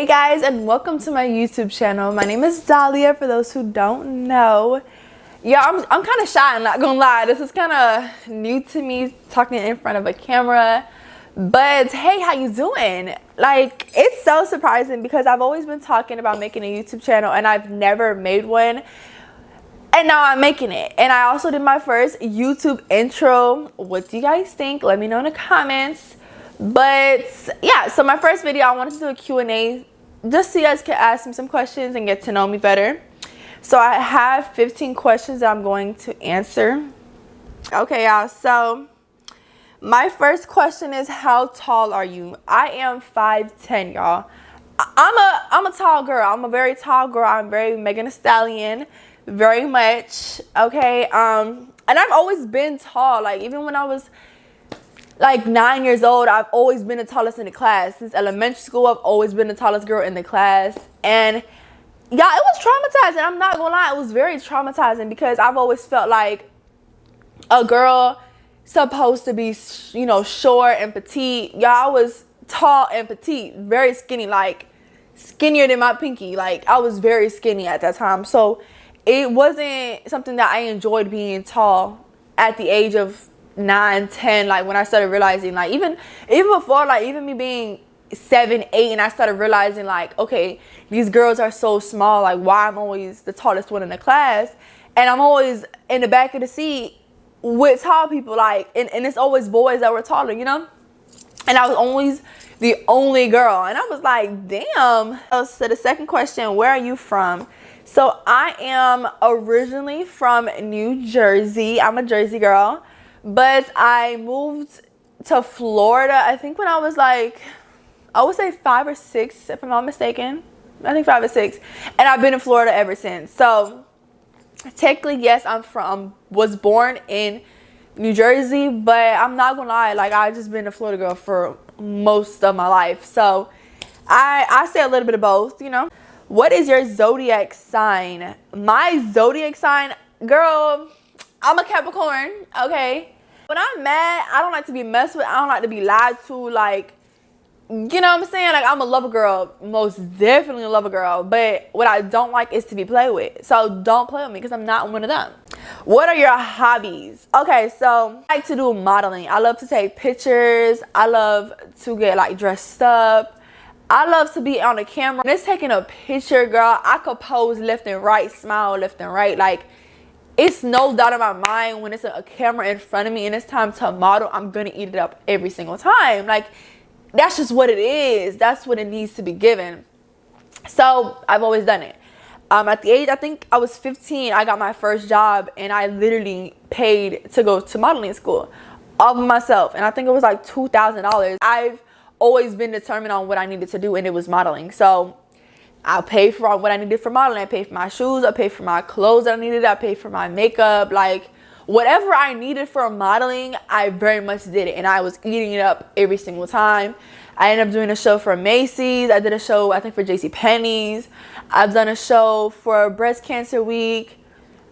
Hey guys, and welcome to my YouTube channel. My name is Dahlia, for those who don't know. Yeah, I'm kind of shy, I'm not gonna lie. This is kind of new to me, talking in front of a camera. But hey, how you doing? Like, it's so surprising because I've always been talking about making a YouTube channel and I've never made one. And now I'm making it. And I also did my first YouTube intro. What do you guys think? Let me know in the comments. But yeah, so my first video, I wanted to do a Q&A just so you guys can ask me some questions and get to know me better. So I have 15 questions that I'm going to answer. Okay, y'all, so my first question is, how tall are you? I am 5'10", y'all. I'm a tall girl. I'm a very tall girl. I'm very Megan Thee Stallion, very much. Okay, and I've always been tall. Like, even when I was like 9 years old, I've always been the tallest in the class. Since elementary school, I've always been the tallest girl in the class. And yeah, it was traumatizing. I'm not gonna lie, it was very traumatizing because I've always felt like a girl supposed to be, you know, short and petite. Yeah, I was tall and petite, very skinny, like skinnier than my pinky. Like, I was very skinny at that time. So it wasn't something that I enjoyed, being tall at the age of 9, 10. Like, when I started realizing, like, even before, like, even me being 7, 8, and I started realizing, like, okay, these girls are so small. Like, why I'm always the tallest one in the class, and I'm always in the back of the seat with tall people, like, and it's always boys that were taller, you know. And I was always the only girl, and I was like, damn. So the second question, where are you from? So I am originally from New Jersey. I'm a Jersey girl. But I moved to Florida, I think when I was like, I would say 5 or 6, if I'm not mistaken. I think 5 or 6. And I've been in Florida ever since. So technically, yes, was born in New Jersey, but I'm not gonna lie, like, I've just been a Florida girl for most of my life. So I say a little bit of both, you know. What is your zodiac sign? My zodiac sign, girl, I'm a Capricorn, okay? When I'm mad, I don't like to be messed with. I don't like to be lied to. Like, you know what I'm saying? Like, I'm a lover girl, most definitely a lover girl. But what I don't like is to be played with. So don't play with me because I'm not one of them. What are your hobbies? Okay, so I like to do modeling. I love to take pictures. I love to get, like, dressed up. I love to be on the camera. When it's taking a picture, girl, I could pose left and right, smile left and right. Like, it's no doubt in my mind, when it's a camera in front of me and it's time to model, I'm gonna eat it up every single time. Like, that's just what it is. That's what it needs to be given. So I've always done it. At the age, I think I was 15, I got my first job, and I literally paid to go to modeling school all of myself. And I think it was like $2,000. I've always been determined on what I needed to do, and it was modeling. So I paid for what I needed for modeling. I paid for my shoes. I paid for my clothes that I needed. I paid for my makeup. Like, whatever I needed for modeling, I very much did it. And I was eating it up every single time. I ended up doing a show for Macy's. I did a show, I think, for JCPenney's. I've done a show for Breast Cancer Week.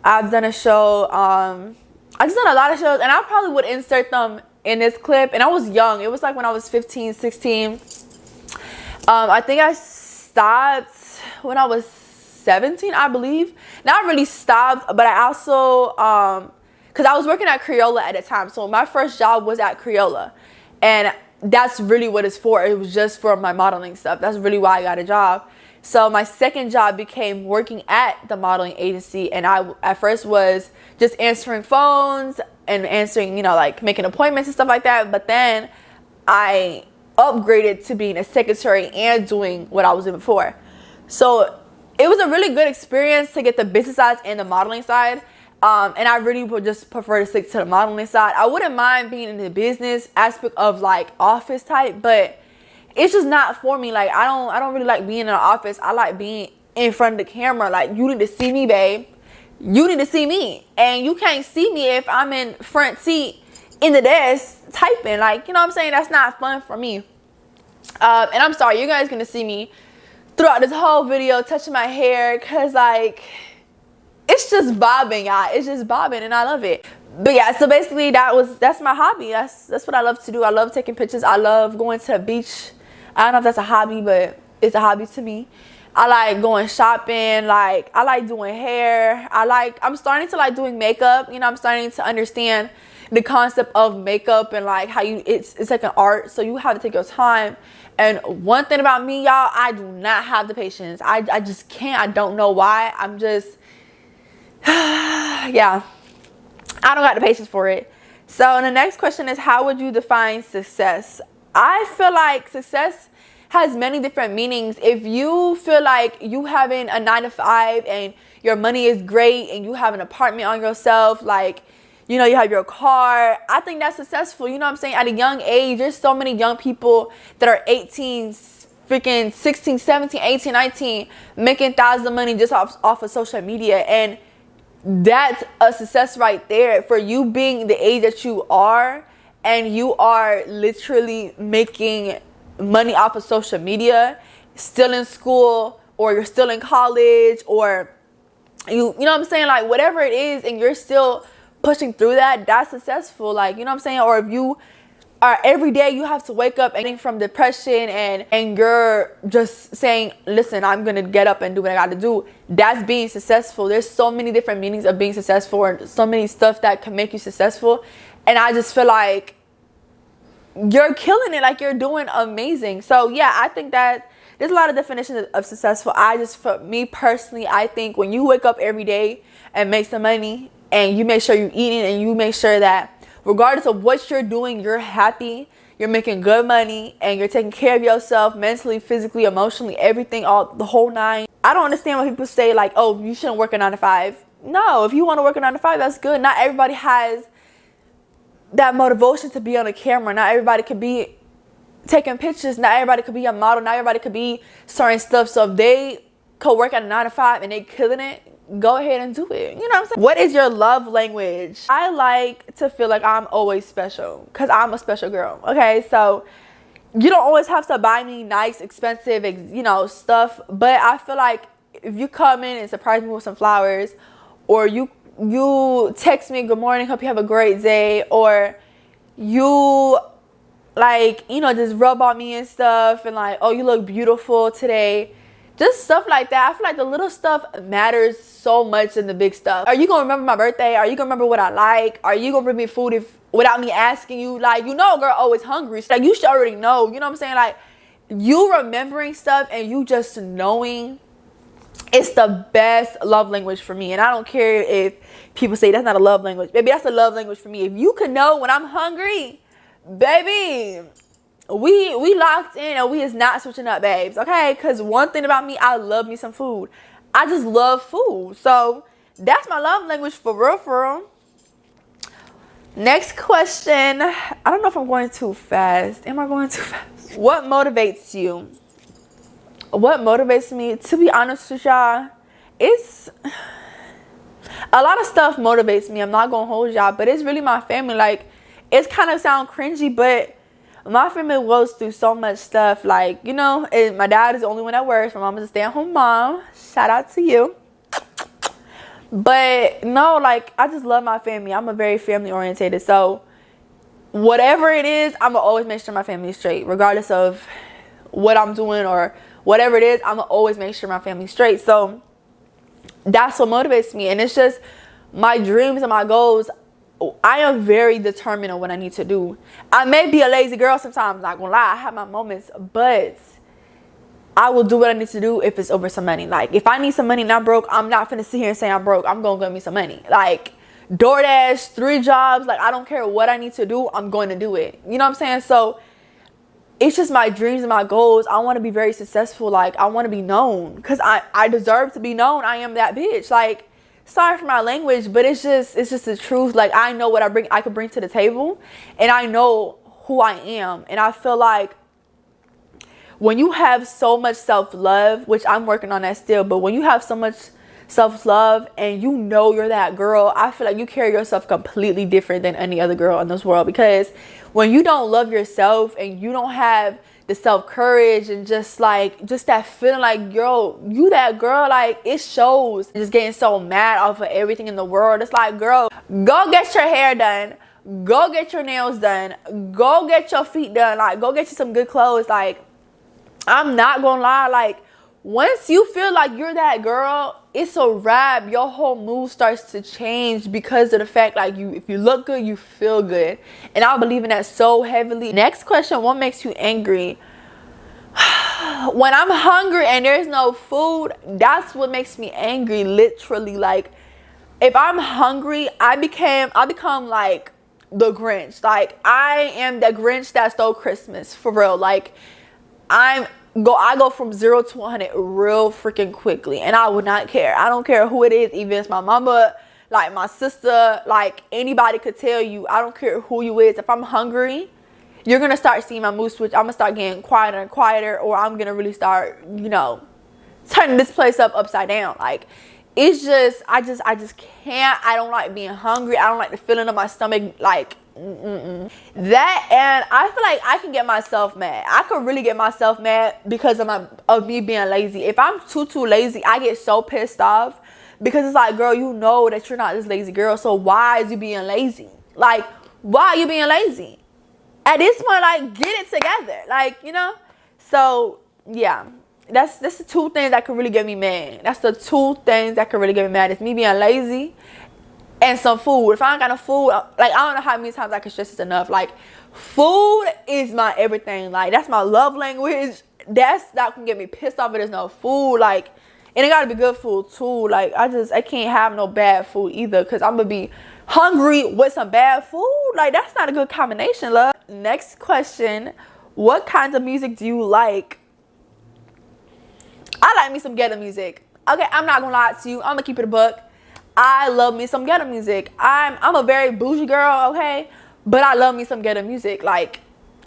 I've done a show. I've just done a lot of shows. And I probably would insert them in this clip. And I was young. It was like when I was 15, 16. I think I stopped when I was 17, I believe. Not really stopped, but I also because I was working at Crayola at the time. So my first job was at Crayola, and that's really what it's for. It was just for my modeling stuff. That's really why I got a job. So my second job became working at the modeling agency, and I at first was just answering phones and answering, you know, like making appointments and stuff like that. But then I upgraded to being a secretary and doing what I was doing before. So it was a really good experience to get the business side and the modeling side. And I really would just prefer to stick to the modeling side. I wouldn't mind being in the business aspect of, like, office type, but it's just not for me. Like, I don't really like being in an office. I like being in front of the camera. Like, you need to see me, babe. You need to see me. And you can't see me if I'm in front seat in the desk typing. Like, you know what I'm saying? That's not fun for me. And I'm sorry, you guys gonna see me throughout this whole video touching my hair, because, like, it's just bobbing, y'all. It's just bobbing, and I love it. But yeah, so basically that's my hobby. That's what I love to do. I love taking pictures. I love going to the beach. I don't know if that's a hobby, but is a hobby to me. I like going shopping, like I like doing hair. I'm starting to like doing makeup. You know, I'm starting to understand the concept of makeup and like how it's like an art, so you have to take your time. And one thing about me, y'all, I do not have the patience. I just can't. I don't know why. I'm just yeah, I don't got the patience for it. So the next question is, how would you define success? I feel like success has many different meanings. If you feel like you having a 9 to 5 and your money is great and you have an apartment on yourself, like, you know, you have your car, I think that's successful. You know what I'm saying? At a young age, there's so many young people that are 18, freaking 16, 17, 18, 19, making thousands of money just off of social media. And that's a success right there. For you being the age that you are, and you are literally making money off of social media, still in school, or you're still in college, or you know what I'm saying, like whatever it is, and you're still pushing through that, that's successful. Like, you know what I'm saying? Or if you are every day you have to wake up and from depression and you're just saying, listen, I'm gonna get up and do what I gotta do, that's being successful. There's so many different meanings of being successful, and so many stuff that can make you successful. And I just feel like you're killing it, like you're doing amazing. So yeah, I think that there's a lot of definitions of successful. For me personally, I think when you wake up every day and make some money, and you make sure you're eating, and you make sure that regardless of what you're doing, you're happy, you're making good money, and you're taking care of yourself mentally, physically, emotionally, everything, all the whole nine. I don't understand when people say like, oh, you shouldn't work a 9 to 5. No, if you want to work a 9 to 5, that's good. Not everybody has that motivation to be on a camera. Not everybody could be taking pictures. Not everybody could be a model. Not everybody could be certain stuff. So if they could work at a 9 to 5 and they killing it, go ahead and do it. You know what I'm saying? What is your love language? I like to feel like I'm always special, because I'm a special girl. Okay, so you don't always have to buy me nice, expensive, you know, stuff, but I feel like if you come in and surprise me with some flowers, or you text me, good morning, hope you have a great day, or you like, you know, just rub on me and stuff, and like, oh, you look beautiful today, just stuff like that. I feel like the little stuff matters so much than the big stuff. Are you gonna remember my birthday? Are you gonna remember what I like? Are you gonna bring me food without me asking you? Like, you know, a girl always hungry, so like you should already know. You know what I'm saying? Like, you remembering stuff and you just knowing, it's the best love language for me. And I don't care if people say that's not a love language. Baby, that's a love language for me. If you could know when I'm hungry, baby, we locked in, and we is not switching up, babes. Okay? Because one thing about me, I love me some food. I just love food. So that's my love language for real, for real. Next question. I don't know if I'm going too fast. Am I going too fast? What motivates you? What motivates me? To be honest with y'all, it's a lot of stuff motivates me. I'm not gonna hold y'all, but it's really my family. Like, it's kind of sound cringy, but my family goes through so much stuff. Like, you know, my dad is the only one that works. My mom is a stay-at-home mom. Shout out to you. But no, like, I just love my family. I'm a very family orientated. So whatever it is, I'm gonna always make sure my family's straight, regardless of what I'm doing or whatever it is. I'm gonna always make sure my family's straight. So that's what motivates me. And it's just my dreams and my goals. I am very determined on what I need to do. I may be a lazy girl sometimes, not gonna lie. I have my moments, but I will do what I need to do if it's over some money. Like, if I need some money and I'm broke, I'm not finna sit here and say I'm broke. I'm gonna get me some money. Like, DoorDash, 3 jobs, like, I don't care what I need to do, I'm going to do it. You know what I'm saying? So it's just my dreams and my goals. I want to be very successful. Like, I want to be known, because I deserve to be known. I am that bitch. Like, sorry for my language, but it's just the truth. Like, I know what I could bring to the table, and I know who I am. And I feel like when you have so much self-love, which I'm working on that still, but when you have so much self-love and you know you're that girl, I feel like you carry yourself completely different than any other girl in this world. Because when you don't love yourself and you don't have the self-courage and just that feeling like, girl, you that girl, like, it shows. Just getting so mad off of everything in the world. It's like, girl, go get your hair done, go get your nails done, go get your feet done, like, go get you some good clothes. Like, I'm not gonna lie, like, once you feel like you're that girl, it's a wrap. Your whole mood starts to change because of the fact, like, if you look good, you feel good. And I believe in that so heavily. Next question, what makes you angry? When I'm hungry and there's no food, that's what makes me angry, literally. Like, if I'm hungry, I become like the Grinch. Like, I am the Grinch that stole Christmas, for real. Like, I go from 0 to 100 real freaking quickly, and I would not care. I don't care who it is, even if it's my mama, like my sister, like anybody could tell you. I don't care who you is. If I'm hungry, you're gonna start seeing my mood switch. I'm gonna start getting quieter and quieter, or I'm gonna really start, turning this place upside down. Like, it's just, I just can't. I don't like being hungry. I don't like the feeling of my stomach, like, that. And I feel like I can get myself mad. I could really get myself mad because of me being lazy. If I'm too lazy, I get so pissed off, because it's like, girl, you know that you're not this lazy girl, so why is you being lazy? Like, why are you being lazy? At this point, like, get it together, like, So yeah, that's the two things that could really get me mad. That's the two things that could really get me mad. It's me being lazy and some food. If I don't got no food, like, I don't know how many times I can stress this enough. Like, food is my everything. Like, that's my love language. That can get me pissed off if there's no food. Like, and it gotta be good food too. Like, I can't have no bad food either, because I'm gonna be hungry with some bad food. Like, that's not a good combination, love. Next question, what kinds of music do you like? I like me some ghetto music. Okay, I'm not gonna lie to you. I'm gonna keep it a buck. I love me some ghetto music. I'm a very bougie girl, okay? But I love me some ghetto music. Like,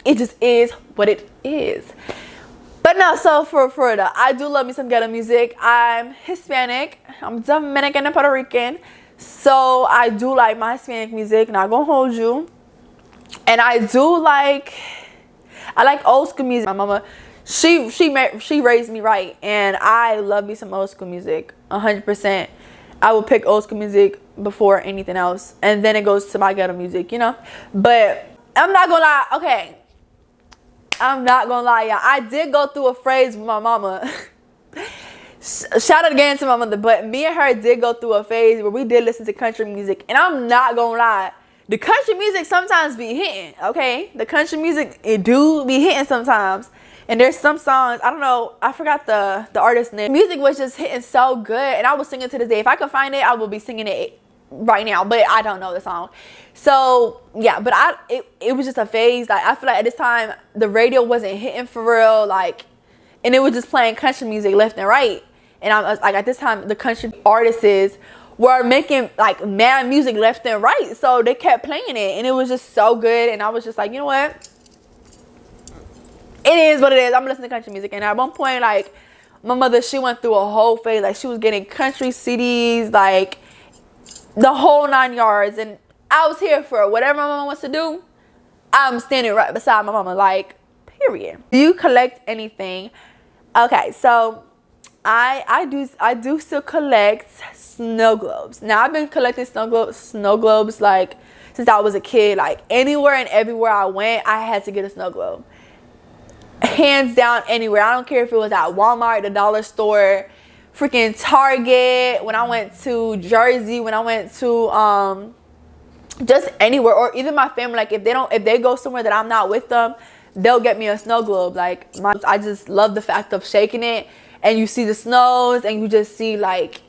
it just is what it is. But no, so for the, I do love me some ghetto music. I'm Hispanic. I'm Dominican and Puerto Rican. So I do like my Hispanic music, not gonna hold you. And I like old school music. My mama, she raised me right, and I love me some old school music 100%. I will pick old school music before anything else, and then it goes to my ghetto music, But I'm not gonna lie, okay, I'm not gonna lie, y'all. I did go through a phase with my mama. Shout out again to my mother, but me and her did go through a phase where we did listen to country music, and I'm not gonna lie, the country music sometimes be hitting, okay? The country music, it do be hitting sometimes. And there's some songs, I don't know, I forgot the artist's name. Music was just hitting so good, and I was singing to this day. If I could find it, I will be singing it right now, but I don't know the song. So yeah, but it was just a phase. Like, I feel like at this time the radio wasn't hitting for real, like, and it was just playing country music left and right. And I was like, at this time the country artists were making like mad music left and right, so they kept playing it, and it was just so good. And I was just like, you know what, it is what it is. I'm listening to country music. And at one point, like, my mother, she went through a whole phase. Like, she was getting country CDs, like, the whole 9 yards. And I was here for it. Whatever my mama wants to do, I'm standing right beside my mama, like, period. Do you collect anything? Okay, so I do still collect snow globes. Now, I've been collecting snow globes like since I was a kid. Like, anywhere and everywhere I went, I had to get a snow globe. Hands down, anywhere. I don't care if it was at Walmart, the dollar store, freaking Target, when I went to Jersey, when I went to just anywhere, or even my family. Like, if they go somewhere that I'm not with them, they'll get me a snow globe. Like, I just love the fact of shaking it, and you see the snows, and you just see, like,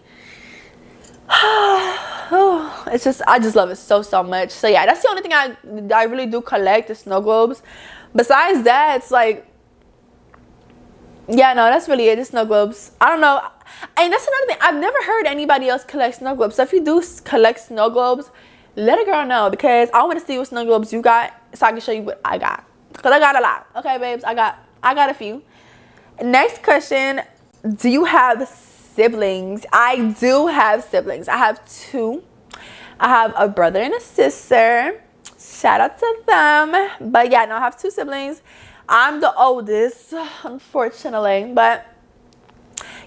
it's just, I just love it so much. So yeah, that's the only thing I really do collect, is snow globes. Besides that, it's like, yeah, no, that's really it. Just snow globes. I don't know. And that's another thing. I've never heard anybody else collect snow globes. So if you do collect snow globes, let a girl know, because I want to see what snow globes you got, so I can show you what I got. Because I got a lot. Okay, babes, I got a few. Next question, do you have siblings? I do have siblings. I have 2. I have a brother and a sister. Shout out to them. But yeah, no, I have 2 siblings. I'm the oldest, unfortunately, but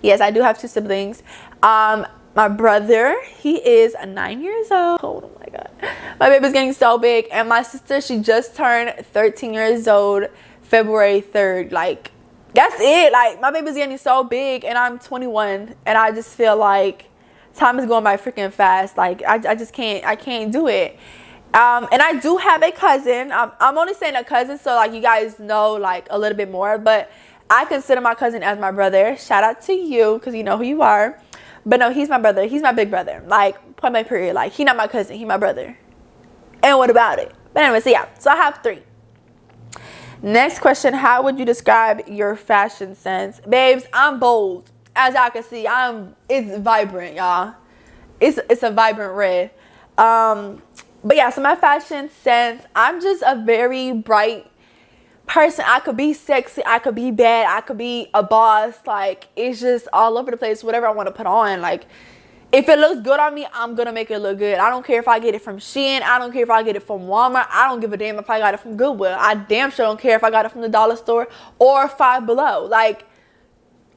yes, I do have 2 siblings. My brother, he is 9 years old. Oh my god, my baby's getting so big. And my sister, she just turned 13 years old February 3rd. Like, that's it. Like, my baby's getting so big and I'm 21 and I just feel like time is going by freaking fast. Like, I just can't do it. And I do have a cousin. I'm only saying a cousin so like you guys know like a little bit more, but I consider my cousin as my brother. Shout out to you because you know who you are. But no, he's my brother. He's my big brother. Like, point blank period. Like, he not my cousin. He my brother. And what about it? But anyway, so yeah. So I have 3. Next question. How would you describe your fashion sense? Babes, I'm bold. As y'all can see, it's vibrant, y'all. It's a vibrant red. But yeah, so my fashion sense, I'm just a very bright person. I could be sexy, I could be bad, I could be a boss. Like, it's just all over the place, whatever I want to put on. Like, if it looks good on me, I'm gonna make it look good. I don't care if I get it from Shein, I don't care if I get it from Walmart, I don't give a damn if I got it from Goodwill. I damn sure don't care if I got it from the dollar store or Five Below. Like,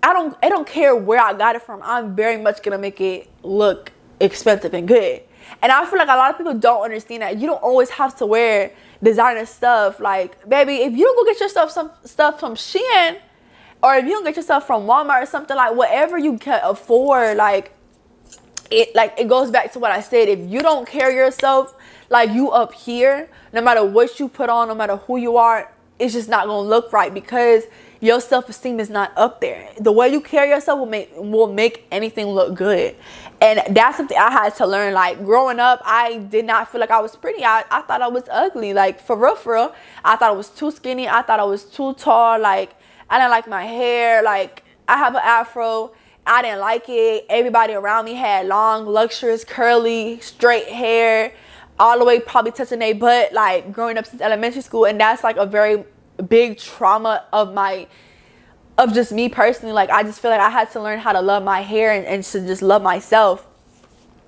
I don't care where I got it from. I'm very much gonna make it look expensive and good. And I feel like a lot of people don't understand that you don't always have to wear designer stuff. Like, baby, if you don't go get yourself some stuff from Shein, or if you don't get yourself from Walmart or something, like whatever you can afford, like it goes back to what I said. If you don't carry yourself like you up here, no matter what you put on, no matter who you are, it's just not gonna look right because your self-esteem is not up there. The way you carry yourself will make anything look good. And that's something I had to learn. Like, growing up, I did not feel like I was pretty. I thought I was ugly. Like, for real. I thought I was too skinny. I thought I was too tall. Like, I didn't like my hair. Like, I have an afro. I didn't like it. Everybody around me had long, luxurious, curly, straight hair, all the way probably touching their butt, like, growing up since elementary school. And that's, like, a very big trauma of just me personally. Like, I just feel like I had to learn how to love my hair and to just love myself,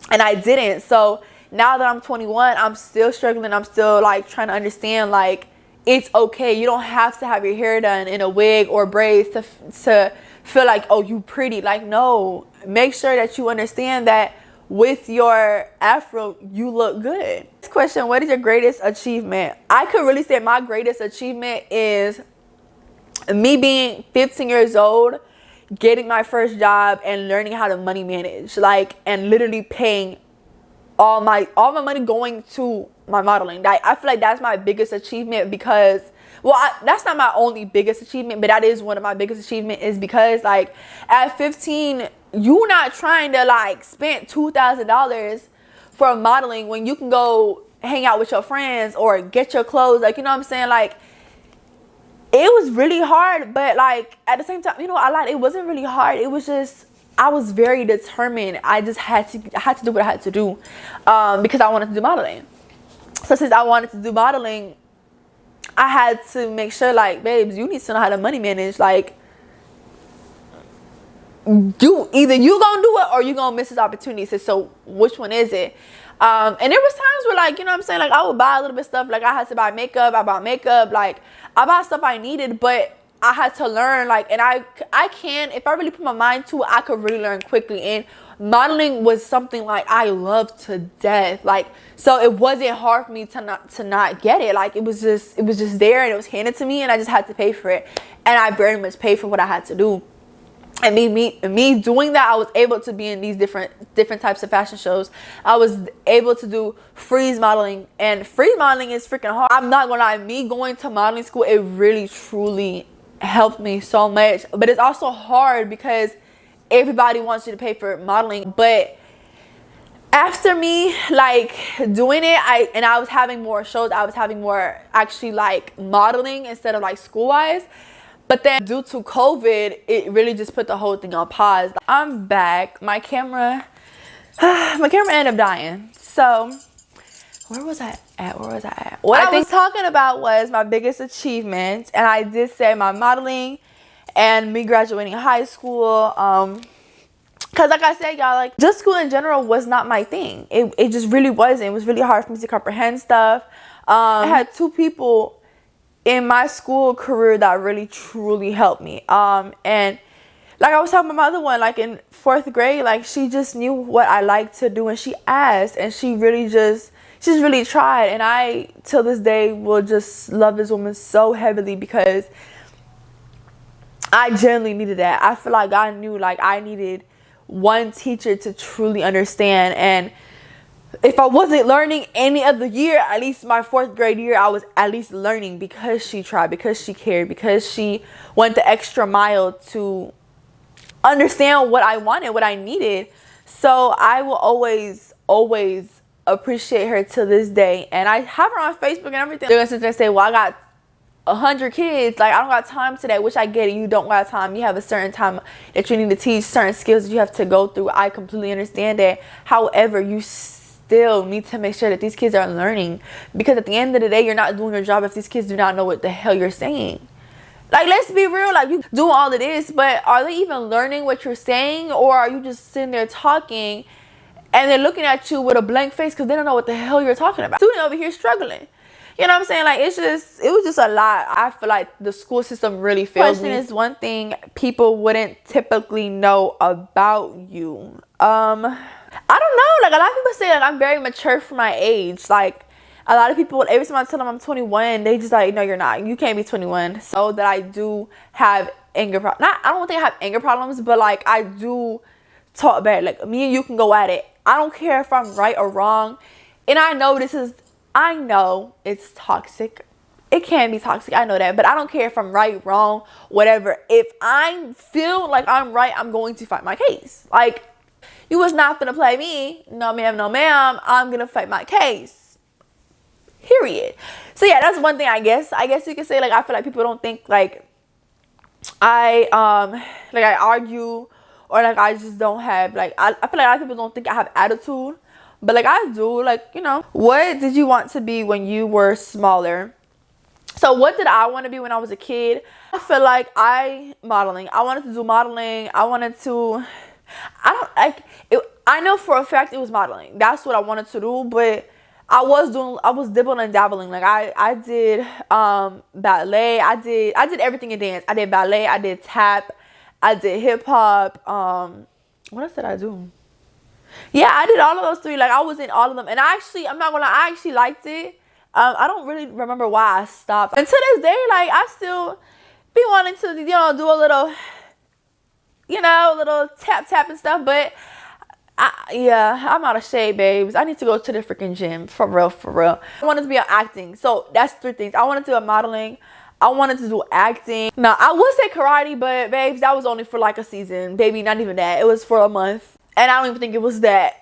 and I didn't. So now that I'm 21, I'm still struggling. I'm still like trying to understand, like, it's okay. You don't have to have your hair done in a wig or braids to feel like, oh, you pretty. Like, no, make sure that you understand that with your afro, you look good. Next question, what is your greatest achievement? I could really say my greatest achievement is me being 15 years old, getting my first job and learning how to money manage, like, and literally paying all my money going to my modeling. Like, I feel like that's my biggest achievement because, well, that's not my only biggest achievement, but that is one of my biggest achievements, is because, like, at 15, you not trying to like spend $2,000 for modeling when you can go hang out with your friends or get your clothes. Like, you know what I'm saying? Like, it was really hard, but like at the same time, you know, it wasn't really hard. It was just, I was very determined. I just had to do what I had to do because I wanted to do modeling. So since I wanted to do modeling, I had to make sure, like, babes, you need to know how to money manage. Like, either you gonna do it or you gonna miss this opportunity. So which one is it? And there was times where, like, you know what I'm saying, like, I would buy a little bit of stuff. Like, I had to buy makeup. I bought makeup. Like, I bought stuff I needed, but I had to learn. Like, and I can, if I really put my mind to it, I could really learn quickly. And modeling was something like I loved to death. Like, so it wasn't hard for me to not get it. Like, it was just there and it was handed to me and I just had to pay for it. And I very much paid for what I had to do. And me doing that, I was able to be in these different types of fashion shows. I was able to do freeze modeling, and freeze modeling is freaking hard. I'm not gonna lie, me going to modeling school, it really truly helped me so much. But it's also hard because everybody wants you to pay for modeling. But after me like doing it, I was having more shows. I was having more actually like modeling instead of like school wise. But then due to COVID, it really just put the whole thing on pause. I'm back. My camera ended up dying. So where was I at? What I was talking about was my biggest achievement. And I did say my modeling and me graduating high school. Because like I said, y'all, like, just school in general was not my thing. It just really wasn't. It was really hard for me to comprehend stuff. I had 2 people in my school career that really truly helped me. And like I was talking about my other one, like in 4th grade, like, she just knew what I liked to do and she asked, and she's really tried. And I, till this day, will just love this woman so heavily because I genuinely needed that. I feel like I knew like I needed one teacher to truly understand. And if I wasn't learning any other year, at least my 4th grade year, I was at least learning because she tried, because she cared, because she went the extra mile to understand what I wanted, what I needed. So I will always appreciate her to this day. And I have her on Facebook and everything. They're gonna say, well, I got 100 kids, like I don't got time today, which I get it. You don't got time. You have a certain time that you need to teach certain skills that you have to go through. I completely understand that. However, you still need to make sure that these kids are learning, because at the end of the day, you're not doing your job if these kids do not know what the hell you're saying. Like, let's be real, like, you doing all of this, but are they even learning what you're saying? Or are you just sitting there talking and they're looking at you with a blank face because they don't know what the hell you're talking about? Student over here struggling. You know what I'm saying? Like, it was just a lot. I feel like the school system really failed me. Question is one thing people wouldn't typically know about you. I don't know. Like, a lot of people say like I'm very mature for my age. Like, a lot of people, every time I tell them I'm 21, they just like, no, you're not. You can't be 21. So that I do have anger problems. I don't think I have anger problems, but like I do talk bad. Like, me and you can go at it. I don't care if I'm right or wrong. And I know it's toxic. It can be toxic. I know that. But I don't care if I'm right, wrong, whatever. If I feel like I'm right, I'm going to fight my case. Like, you was not going to play me. No, ma'am, no, ma'am. I'm going to fight my case. Period. So, yeah, that's one thing, I guess. I guess you could say, like, I feel like people don't think, like, I argue, or, like, I just don't have, like, I feel like a lot of people don't think I have attitude. But, like, I do, like, you know. What did you want to be when you were smaller? So, what did I want to be when I was a kid? I feel like I wanted to do modeling. I know for a fact it was modeling. That's what I wanted to do. But I was dibbling and dabbling. Like, I did ballet. I did everything in dance. I did ballet. I did tap. I did hip hop. What else did I do? Yeah, I did all of those 3. Like, I was in all of them. And I'm not gonna lie, I actually liked it. I don't really remember why I stopped. And to this day, like, I still be wanting to, you know, do a little tap and stuff. But, I'm out of shape, babes. I need to go to the freaking gym. For real. I wanted to be on acting. So, that's 3 things. I wanted to do modeling. I wanted to do acting. Now, I would say karate, but, babes, that was only for, like, a season. Baby, not even that. It was for a month. And I don't even think it was that.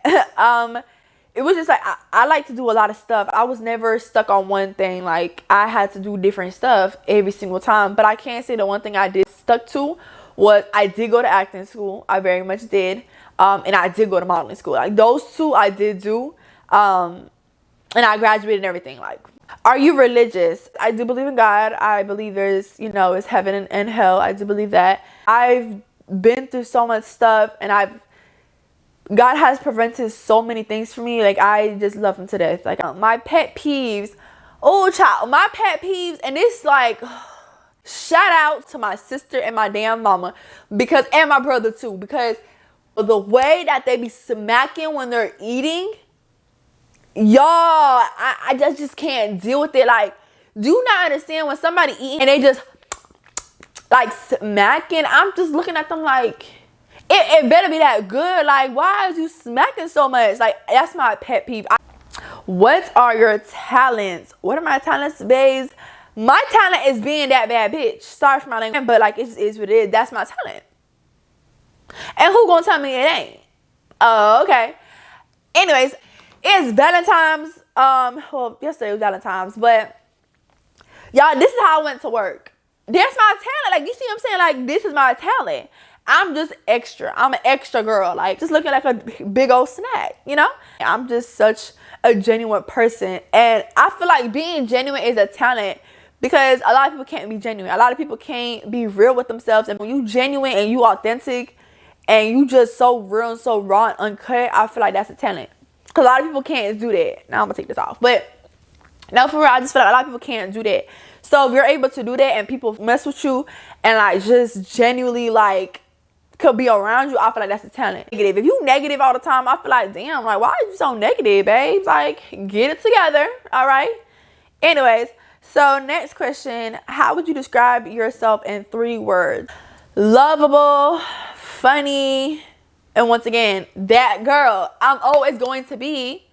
It was just like, I like to do a lot of stuff. I was never stuck on one thing. Like, I had to do different stuff every single time. But I can't say the one thing I did stuck to was I did go to acting school. I very much did. And I did go to modeling school. Like, those 2 I did do. And I graduated and everything. Like, are you religious? I do believe in God. I believe there's, it's heaven and hell. I do believe that. I've been through so much stuff, and God has prevented so many things for me. Like, I just love him to death. Like, my pet peeves. Oh, child. My pet peeves. And it's like, shout out to my sister and my damn mama. And my brother, too. Because the way that they be smacking when they're eating. Y'all, I just can't deal with it. Like, do you not understand when somebody eating and they just, like, smacking? I'm just looking at them like, it better be that good. Like, why is you smacking so much? Like, that's my pet peeve. What are your talents? What are my talents, babes? My talent is being that bad bitch. Sorry for my language, but, like, it just is what it is. That's my talent. And who gonna tell me it ain't? Oh, okay. Anyways, it's Valentine's. Well, yesterday was Valentine's, but y'all, this is how I went to work. That's my talent. Like, you see what I'm saying? Like, this is my talent. I'm just extra. I'm an extra girl. Like, just looking like a big old snack, I'm just such a genuine person. And I feel like being genuine is a talent, because a lot of people can't be genuine. A lot of people can't be real with themselves. And when you genuine and you authentic and you just so real and so raw and uncut, I feel like that's a talent. Because a lot of people can't do that. Now I'm going to take this off. But, no, for real, I just feel like a lot of people can't do that. So, if you're able to do that and people mess with you and, like, just genuinely, like, could be around you, I feel like that's a talent. If you negative all the time, I feel like, damn, like, why are you so negative, babes? Like, get it together, all right? Anyways, so next question. How would you describe yourself in 3 words? lovable, funny, and once again, that girl. I'm always going to be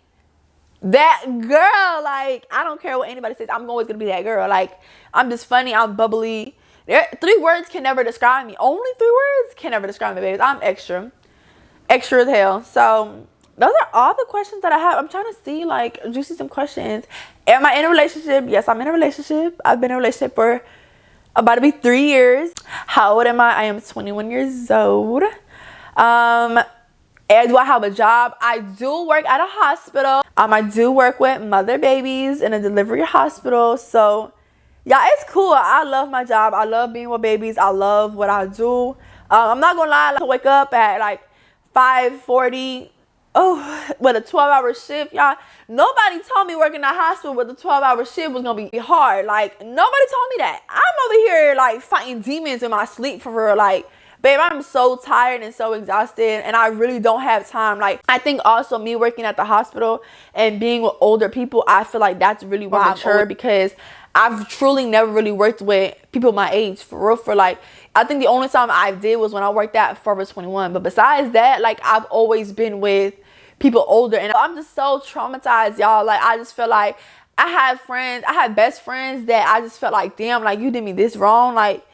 that girl. Like, I don't care what anybody says, I'm always gonna be that girl. Like, I'm just funny, I'm bubbly. 3 words can never describe me. Only 3 words can never describe me, babies. I'm extra as hell. So those are all the questions that I have. I'm trying to see, like, juicy some questions. Am I in a relationship? Yes, I'm in a relationship. I've been in a relationship for about to be 3 years. How old am I? I am 21 years old. And do I have a job? I do work at a hospital. I do work with mother babies in a delivery hospital. So yeah, it's cool. I love my job. I love being with babies. I love what I do. I'm not gonna lie, I wake up at like 5:40. Oh, with a 12-hour shift, y'all. Nobody told me working in a hospital with a 12-hour shift was gonna be hard. Like, nobody told me that. I'm over here like fighting demons in my sleep for real. Like, babe, I'm so tired and so exhausted, and I really don't have time. Like, I think also me working at the hospital and being with older people, I feel like that's really more mature, because I've truly never really worked with people my age, for real. For like, I think the only time I did was when I worked at Forever 21. But besides that, like, I've always been with people older, and I'm just so traumatized, y'all. Like, I just feel like I had best friends that I just felt like, damn, like, you did me this wrong. Like,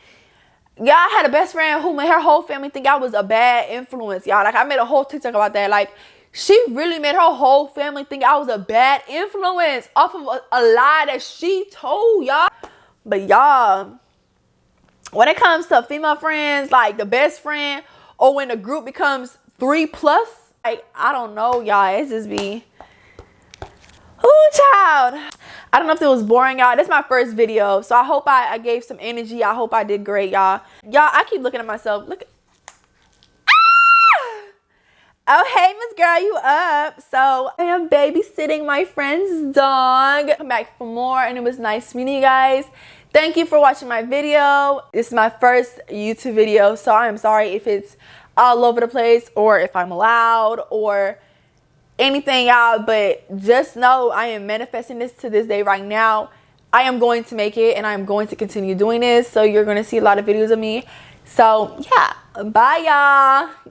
yeah, I had a best friend who made her whole family think I was a bad influence, y'all. Like, I made a whole TikTok about that. Like, she really made her whole family think I was a bad influence off of a lie that she told, y'all. But y'all, when it comes to female friends, like the best friend, or when the group becomes 3+, like, I don't know, y'all. It's just be, ooh, child. I don't know if it was boring, y'all. This is my first video, so I hope I gave some energy. I hope I did great, y'all. Y'all, I keep looking at myself. Look. Oh, hey, Miss Girl, you up? So I am babysitting my friend's dog. Come back for more, and it was nice meeting you guys. Thank you for watching my video. This is my first YouTube video, so I am sorry if it's all over the place, or if I'm loud, or anything, y'all. But just know I am manifesting this to this day right now. I am going to make it, and I am going to continue doing this. So you're going to see a lot of videos of me. So yeah, bye, y'all.